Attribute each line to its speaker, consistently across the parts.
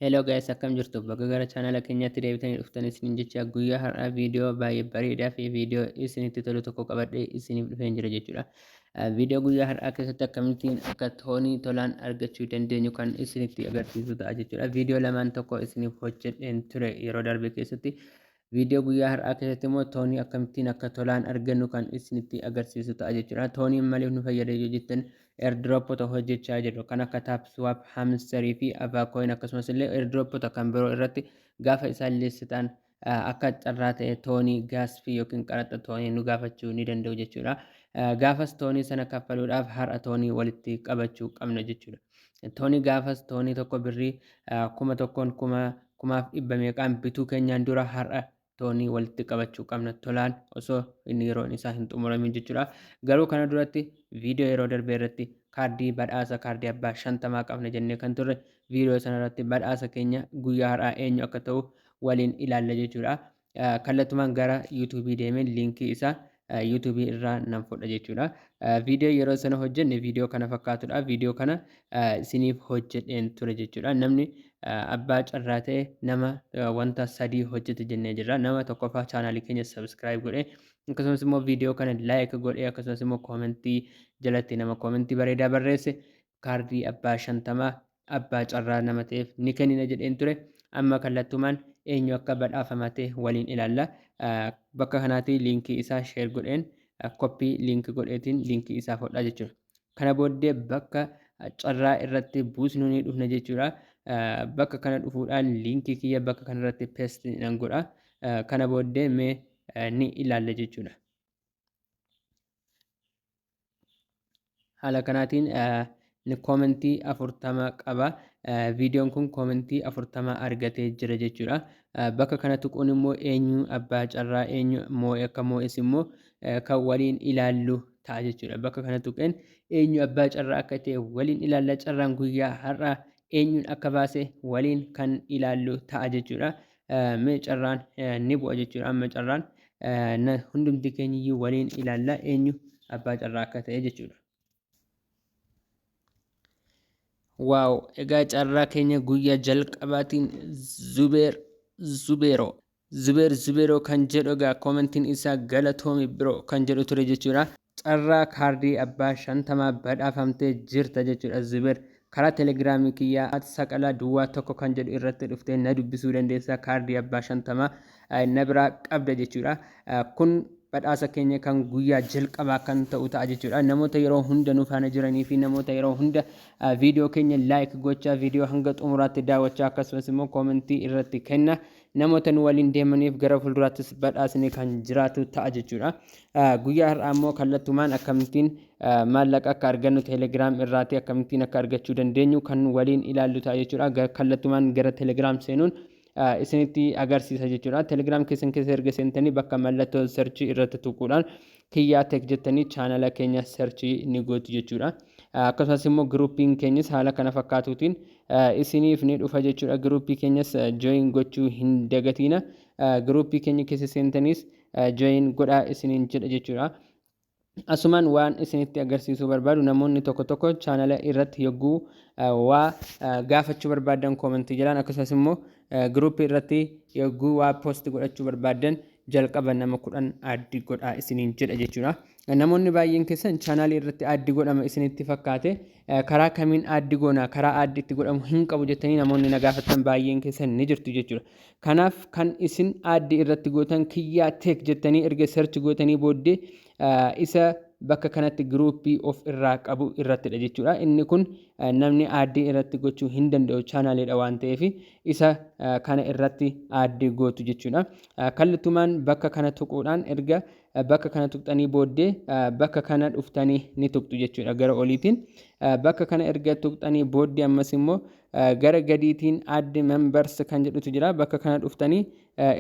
Speaker 1: Hello guys, akkam jirtu? Bakka gara chaanala keenyaatti deebitanii dhuftanii isiniin jecha guyyaa har'aa viidiyoo baay'ee bareedaa fi viidiyoo isinitti tolu tokko qabadhee isiniif dhufeen jira jechuudha. Viidiyoo guyyaa har'aa keessatti akkamittiin akka toonii tolaan argachuu dandeenyu kan isinitti agarsiisu ta'a jechuudha. Viidiyoo lamaan tokko isiniif hojjedheen ture yeroo darbe keessatti. Viidiyoo guyyaa har'aa keessatti immoo toonii akkamittiin akka tolaan argannu kan isinitti agarsiisu ta'a jechuudha. Tooniin maaliif nu fayyada yoo jettan airdroppota hojjechaa jiru kan akka taapswaap hamsterii fi avaakoin akkasumas illee airdroppota kan biroo irratti gaafa isaan leessitaan akka carraa ta'e toonii gaasfii yookiin qaraxa toonii nu gaafachuu ni danda'u jechuudha. Gaafas toonii sana kaffaluudhaaf har'a toonii walitti qabachuu qabna jechuudha. Toonii gaafas toonii tokko birrii 1,000 kumaaf 100 bituu keenyaan dura har'a toonii walitti qabachuu qabna tolaan osoo inni yeroon isaa hin xumuramin jechuudha. Garuu kana duratti viidiyoo yeroo darbee irratti kaardii badhaasa kaardii abbaa 50 qabna jennee kan turre viidiyoo sana irratti badhaasa keenya guyyaa har'aa eenyu akka ta'u waliin ilaalla jechuudha. Kallattumaan gara yuutuubii deemeen liinkii isaa yuutuubii irraa nan fudha jechuudha. Viidiyoo yeroo sana hojjenne viidiyoo kana fakkaatudha. Viidiyoo kana isiniif hojjedheen ture jechuudha. Namni abbaa carraa ta'e nama wanta sadii hojjete jennee jirra. Nama tokkoffaa chaanaalii keenya subscribe godhee akkasumas immoo viidiyoo kana like godhee akkasumas immoo koomentii jalatti nama koomentii bareedaa barreesse kaardii abbaa 50 abbaa carraa nama ta'eef ni kennina jedheen ture. Amma kallattumaan eenyu akka badhaafama ta'e waliin ilaalla. Bakka kanaatti liinkii isaa share godheen koppii liinkii godheetiin liinkii isaa fudhaa jechuudha. Kana booddee bakka carraa irratti buusnu ni dhufna jechuudha. Bakka kana dhufuudhaan liinkii kiyya bakka kanarratti paste nan godha. Kana booddee mee ni ilaalla jechuudha. Haala kanaatiin koomentii 40 qaba. Viidiyoon kun koomentii 40 argatee jira jechuudha. Bakka kana tuquun immoo eenyu abbaa carraa eenyu moo'e akka moo'es immoo kan waliin ilaallu ta'a jechuudha. Bakka kana tuqeen eenyu abbaa carraa akka ta'e waliin ilaalla. Carraan guyyaa har'aa eenyuun akka baase waliin kan ilaallu ta'a jechuudha. Mee carraan ni bu'a jechuudha. Amma carraan hundumti keenyiyyuu waliin ilaalla eenyu abbaa carraa akka ta'e jechuudha. Waaw, egaa carraa keenya guyyaa jalqabaatiin Zubeeroo kan jedhu egaa koomentiin isaa galatoomi biroo kan jedhu ture jechuudha. Carraa kaardii abbaa 50 badhaafamtee jirta jechuudha. Zubeer karaa telegiraamii kiyyaa saqalaa duwwaa tokko kan jedhu irratti dhuftee na dubbisuu dandeessa. Kaardii abbaa 50 na biraa qabda jechuudha. Kun badhaasa keenya kan guyyaa jalqabaa kan ta'u ta'a jechuudha. Namoota yeroo hunda nu faana jiranii fi namoota yeroo hunda viidiyoo keenya like gochaa viidiyoo hanga xumuraatti daawwachaa akkasumas immoo koomentii irratti kenna. Namoota nu waliin deemaniif gara fuulduraattis badhaasni kan jiraatu ta'a jechuudha. Guyyaa har'aa immoo kallattumaan akkamittiin maallaqa akka argannu telegiraam irraati akkamittiin akka argachuu dandeenyu kan waliin ilaallu ta'a jechuudha. Kallattumaan gara telegiraam seenuun isinitti agarsiisa jechuudha. Telegiraam keessan keessa erga seentanii bakka mallattoo searchii irratti tuquudhaan kiyyaa tek jettanii chaanala keenya searchii ni gootu jechuudha. Akkasumas immoo giruupiin keenyas haala kana fakkaatuutiin isiniif ni dhufa jechuudha. Giruupii keenyas join gochuu hin dagatiina. Giruupii keenya keessa seentaniis join godhaa isiniin jedha jechuudha. Asumaan waan isinitti agarsiisuu barbaadu namoonni tokko chaanala irratti yogguu waa gaafachuu barbaadan koomentii jalaan akkasumas immoo giruupii irratti yogguu waa poost godhachuu barbaadan jalqaba nama 10 addi godhaa isiniin jedha jechuudha. Namoonni baay'een keessan chaanaalii irratti addi godhama isinitti fakkaate karaa kamiin addi goona karaa addi itti godhamu hin qabu jettanii namoonni na gaafatan baay'een keessan ni jirtu jechuudha. Kanaaf kan isin addi irratti gootan kiyyaa tek jettanii erga search gootanii booddee isa bakka kanatti giruupii of irraa qabu irrattidha jechuudha. Inni kun namni addii irratti gochuu hin danda'u chaanaaliidha waan ta'eef isa kana irratti addii gootu jechuudha. Kallattumaan bakka kana tuquudhaan erga bakka kana tuqxanii booddee bakka kana dhuftanii ni tuqxu jechuudha gara oliitiin. Bakka kana erga tuqxanii booddee ammas immoo gara gadiitiin addi members kan jedhutu jira. Bakka kana dhuftanii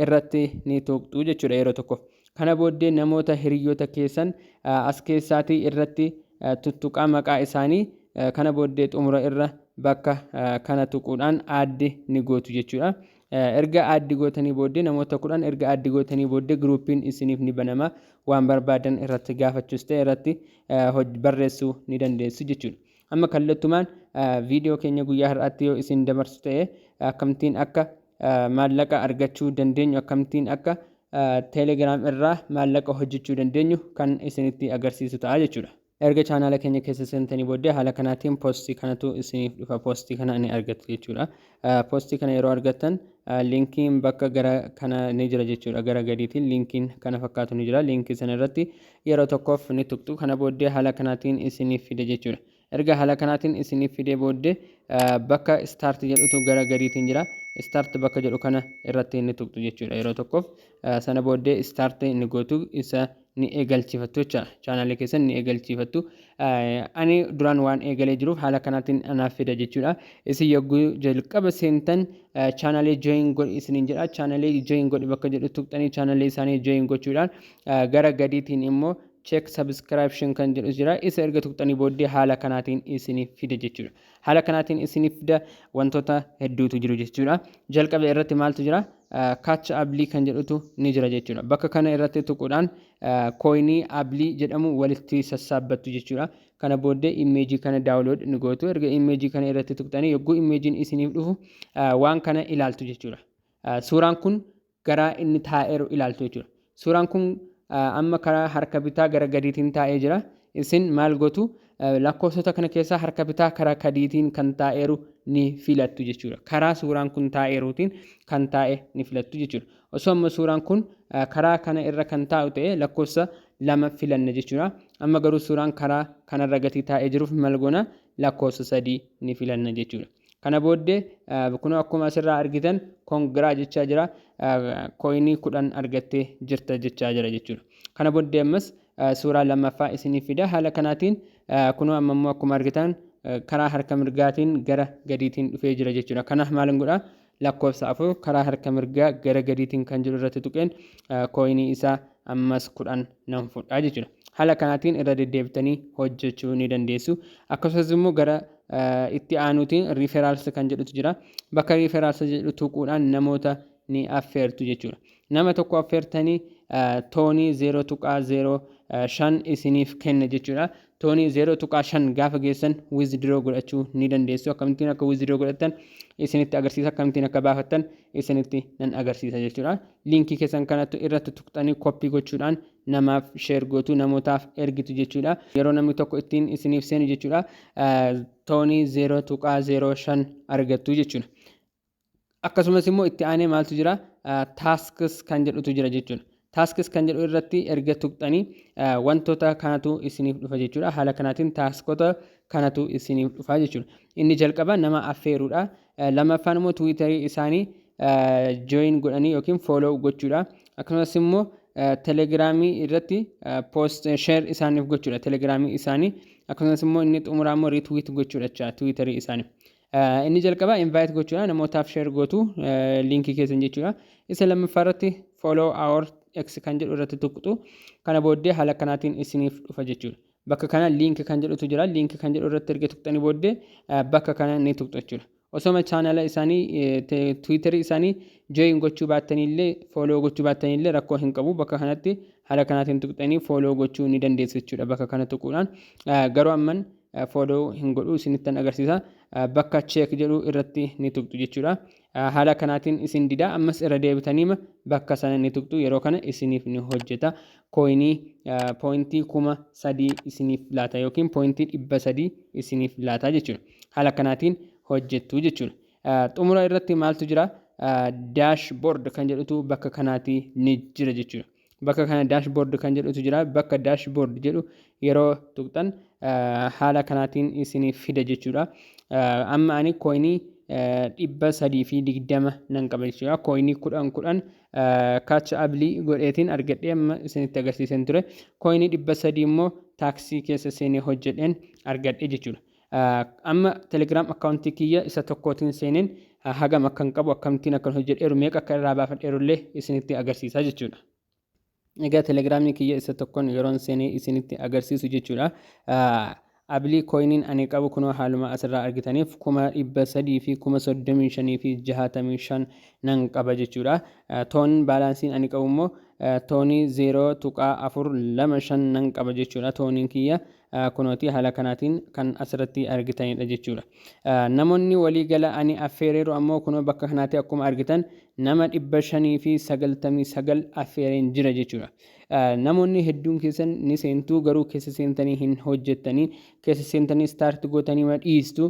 Speaker 1: irratti ni tuqxu jechuudha yeroo tokko. Kana booddee namoota hiriyoota keessan as keessaatii irratti tuttuqaa maqaa isaanii kana booddee xumura irra bakka kana tuquudhaan addi ni gootu jechuudha. Erga addi gootanii booddee namoota 10 erga addi gootanii booddee giruupiin isiniif ni banama. Waan barbaadan irratti gaafachuus ta'e irratti barreessuu ni dandeessu jechuudha. amma kallattumaan viidiyoo keenya guyyaa har'aatti yoo isin dabarsu ta'e akkamittiin akka maallaqa argachuu dandeenyu akkamittiin akka teelegiraam irraa maallaqa hojjechuu dandeenyu kan isinitti agarsiisu ta'a jechuudha. Erga chaanaala keenya keessa seentanii booddee haala kanaatiin poostii kanatu isiniif dhufa. Poostii kana ni argattu jechuudha. Poostii kana yeroo argattan linkiin bakka gara kana ni jira jechuudha. Gara gadiitiin linkiin kana fakkaatu ni jira. Linkii sana irratti yeroo tokkoof ni tuqxu. Kana booddee haala kanaatiin isiniif fide jechuudha. Erga haala kanaatiin isiniif fide booddee bakka start jedhutu gara gadiitiin jira. Start bakka jedhu kana irratti ni tuqxu jechuudha. Yeroo tokkoof sana booddee start ni gootu isa ni eegalchiifattu jechuudha. Chaanaalii keessan ni eegalchiifattu. Ani duraan waan eegalee jiruuf haala kanaatiin anaaf fida jechuudha. Isin yogguu jalqaba seentan chaanaalii join godhi isiniin jedha. Chaanaalii join godhi bakka jedhu tuqxanii chaanaalii isaanii join gochuudhaan gara gadiitiin immoo check subscription kan jedhu jira. Isa erga tuqxanii booddee haala kanaatiin isiniif fida jechuudha. Haala kanaatiin isiniif fida wantoota hedduutu jiru jechuudha. Jalqaba irratti maaltu jira? Catch ablii kan jedhutu ni jira jechuudha. Bakka kana irratti tuquudhaan coinii ablii jedhamu walitti sassaabbattu jechuudha. Kana booddee imeejii kana download ni gootu. Erga imeejii kana irratti tuqxanii yogguu imeejiin isiniif dhufu waan kana ilaaltu jechuudha. Suuraan kun garaa inni taa'eeru ilaaltu jechuudha. Suuraan kun amma karaa harka bitaa gara gadiitiin taa'ee jira. Isin maal gootu? Lakkoofsota kana keessaa harka bitaa karaa gadiitiin kan taa'eeru ni filattu jechuudha. Karaa suuraan kun taa'eeruutiin kan taa'e ni filattu jechuudha. Osoo amma suuraan kun karaa kana irra kan taa'u ta'e lakkoofsa 2 filanna jechuudha. Amma garuu suuraan karaa kanarra gatii taa'ee jiruuf maal goona? Lakkoofsa 3 ni filanna jechuudha. Kana booddee kunoo akkuma asirraa argitan kongiraa jechaa jira. Coinii 10 argattee jirta jechaa jira jechuudha. Kana booddee ammas suuraa lammaffaa isiniif fida. Haala kanaatiin kunoo amma akkuma argitan karaa harka mirgaatiin gara gadiitiin dhufee jira jechuudha. Kanaaf maal godhaa? Lakkoofsa 4 karaa harka mirgaa gara gadiitiin kan jiru irratti tuqeen coinii isaa ammas 10 nan fudhaa jechuudha. Haala kanaatiin irra deddeebitanii hojjechuu ni dandeessu. Akkasumas immoo gara itti aanuutiin referrals kan jedhutu jira. Bakka referrals jedhu tuquudhaan namoota ni affeertu jechuudha. Nama tokko affeertanii toonii 0.05 isiniif kenna jechuudha. Toonii 0.5 gaafa geessan withdraw godhachuu ni dandeessu. Akkamittiin akka withdraw godhattan isinitti agarsiisa. Akkamittiin akka baafattan isinitti nan agarsiisa jechuudha. Linkii keessan kanatti irratti tuqxanii koppii gochuudhaan namaaf share gootu namootaaf ergitu jechuudha. Yeroo namni tokko ittiin isiniif seenu jechuudha. Toonii 0.05 argattu jechuudha. Akkasumas immoo itti aanee maaltu jira? Tasks kan jedhutu jira jechuudha. Tasks kan jedhu irratti erga tuqxanii wantoota kanatu isiniif dhufa jechuudha. Haala kanaatiin taskota kanatu isiniif dhufa jechuudha. Inni jalqaba nama affeeruudha. Lammaffaan immoo Twitterii isaanii join godhanii yookiin follow gochuudha. Akkasumas immoo telegiraamii irratti post share isaaniif gochuudha. Telegiraamii isaanii akkasumas immoo inni xumuraa immoo retweet gochuudha Twitterii isaanii. Inni jalqaba invite gochuudha. Namootaaf share gootu linkii keessan jechuudha. Isa lammaffaa irratti follow our X kan jedhu irratti tuqxu. Kana booddee haala kanaatiin isiniif dhufa jechuudha. Bakka kana link kan jedhutu jira. Link kan jedhu irratti erga tuqxanii booddee bakka kana ni tuqxu jechuudha. Osoo chaanala isaanii Twitterii isaanii join gochuu baattaniillee follow gochuu baattaniillee rakkoo hin qabu. Bakka kanatti haala kanaatiin tuqxanii follow gochuu ni dandeessu jechuudha. Bakka kana tuquudhaan garuu amman follow hin godhu isinittan agarsiisa. Bakka check jedhu irratti ni tuqxu jechuudha. Haala kanaatiin isin dida ammas irra deebitaniima bakka sana ni tuqxu. Yeroo kana isiniif ni hojjeta. Coinii pointii 3,000 isiniif laata yookiin pointii 300 isiniif laata jechuudha. Haala kanaatiin hojjettu jechuudha. Xumura irratti maaltu jira? Dashboard kan jedhutu bakka kanaati ni jira jechuudha. Bakka kana dashboard kan jedhutu jira. Bakka dashboard jedhu yeroo tuqxan haala kanaatiin isiniif fida jechuudha. Amma ani coinii 320 nan qaba jechuudha. Coinii 10 catch ablii godheetiin argadhee amma isinitti agarsiisan ture. Coinii 300 immoo taaksii keessa seenee hojjedheen argadhee jechuudha. Amma telegram akkaawuntii kiyya isa tokkootiin seeneen hagam akkan qabu akkamittiin akkan hojjedheeru meeqa akka irraa baafadheerullee isinitti agarsiisa jechuudha. Egaa telegiraamii kiyya isa tokkoon yeroon seenee isinitti agarsiisu jechuudha. Ablii coiniin ani qabu kunoo haaluma asirraa argitaniif 300 fi 35 fi 65 nan qaba jechuudha. Toon baalaansiin ani qabu immoo toonii 0.425 nan qaba jechuudha. Tooniin kiyya kunooti haala kanaatiin kan asirratti argitanidha jechuudha. Namoonni waliigala ani affeereeru ammoo kunoo bakka kanaatti akkuma argitan nama 599 affeereen jira jechuudha. Namoonni hedduun keessan ni seentuu garuu keessa seentanii hin hojjettanii keessa seentanii staart gootanii dhiistu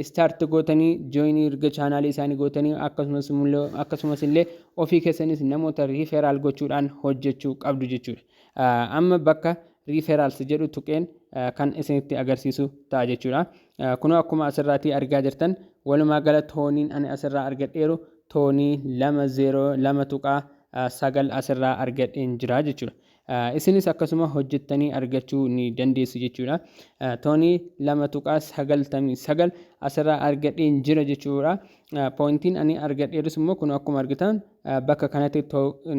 Speaker 1: staart gootanii jooyinii erga chaanaalii isaanii gootanii akkasumas illee ofii keessanis namoota riiferaal gochuudhaan hojjechuu qabdu jechuudha. Amma bakka riiferaals jedhu tuqeen kan isinitti agarsiisu ta'a jechuudha. Kunoo akkuma asirratti argaa jirtan walumaa gala tooniin ani asirraa argadheeru toonii 202.9 asirraa argadheen jira jechuudha. Isinis akkasuma hojjettanii argachuu ni dandeessu jechuudha. Toonii 2.99 asirraa argadheen jira jechuudha. Pointiin ani argadheerus immoo kun akkuma argitan bakka kanatti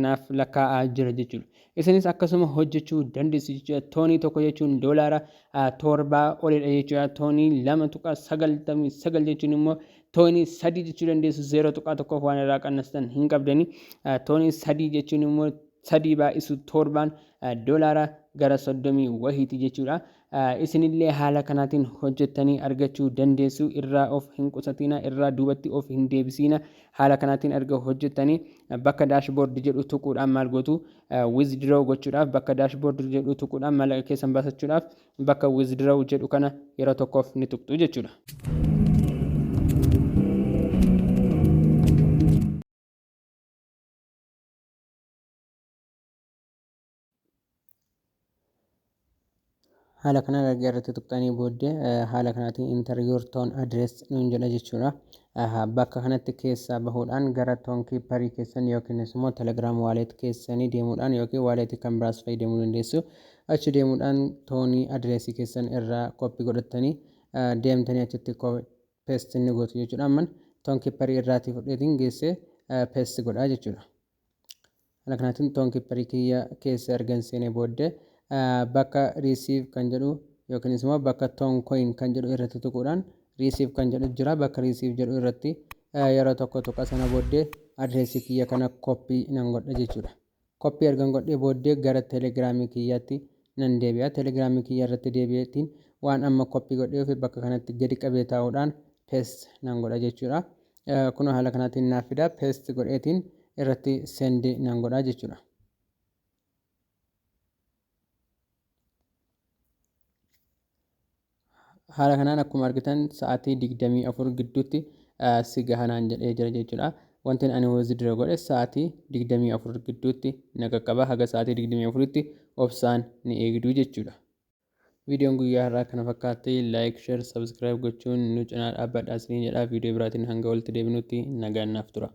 Speaker 1: naaf lakkaa'aa jira jechuudha. Isinis akkasuma hojjechuu dandeessu jechuudha. Toonii tokko jechuun doolaara 7 olidha jechuudha. Toonii 2.99 jechuun immoo toonii 3 jechuu dandeessu 0.1 waan irraa qannastan hin qabdani. Toonii 3 jechuun immoo 3 baay'isu 7 doolaara gara 30 wahiiti jechuudha. Isinillee haala kanaatiin hojjettanii argachuu dandeessu. Irraa of hin qusatina, irraa duubatti of hin deebisina. Haala kanaatiin erga hojjettanii bakka daashboard jedhu tuquudhaan maal gootu withdraw gochuudhaaf bakka daashboard jedhu tuquudhaan maallaqa keessan baasachuudhaaf bakka withdraw jedhu kana yeroo tokkoof ni tuqxu jechuudha. haala kana gargaarratti tuqxanii booddee haala kanaatiin enter your tone address nuun jedha jechuudha. Bakka kanatti keessaa bahuudhaan gara toon kiipparii keessan yookiin immoo telegiraam waaleet keessanii deemuudhaan yookiin waaleetii kan biraas fayyadamuu dandeessu. Achi deemuudhaan toonii adreesii keessan irraa koppii godhattanii deemtanii achitti peest ni gootu jechuudha. Amman toon kiipparii irraatii fudheetiin geessee peest godhaa jechuudha. Haala kanaatiin toon kiipparii kiyya keessa ergan seenee booddee bakka receive kan jedhu yookiin immoo bakka toon coin kan jedhu irratti tuquudhaan receive kan jedhu jira. Bakka receive jedhu irratti yeroo tokko tuqa sana booddee adreesii kiyya kana koppii nan godha jechuudha. Koppii ergan godhee booddee gara telegiraamii kiyyaatti nan deebi'a. Telegiraamii kiyya irratti deebi'eetiin waan amma koppii godhee fi bakka kanatti gadi qabee taa'uudhaan paste nan godha jechuudha. Kun haala kanaatiin naaf fida. Paste godheetiin irratti send nan godha jechuudha. Haala kanaan akkuma argitan sa'aatii 24 gidduutti si gahanaan jedhee jira jechuudha. Wanti ani withdraw godhe sa'aatii 24 gidduutti na qaqqaba. Haga sa'aatii 24tti obsaan ni eegdu jechuudha. Viidiyoon guyyaa har'aa kana fakkaatti like, share, subscribe gochuun nu cinaa dhaabbadhaa isiniin jedha. Viidiyoo biraatiin hanga walitti deebinutti nagaan naaf tura.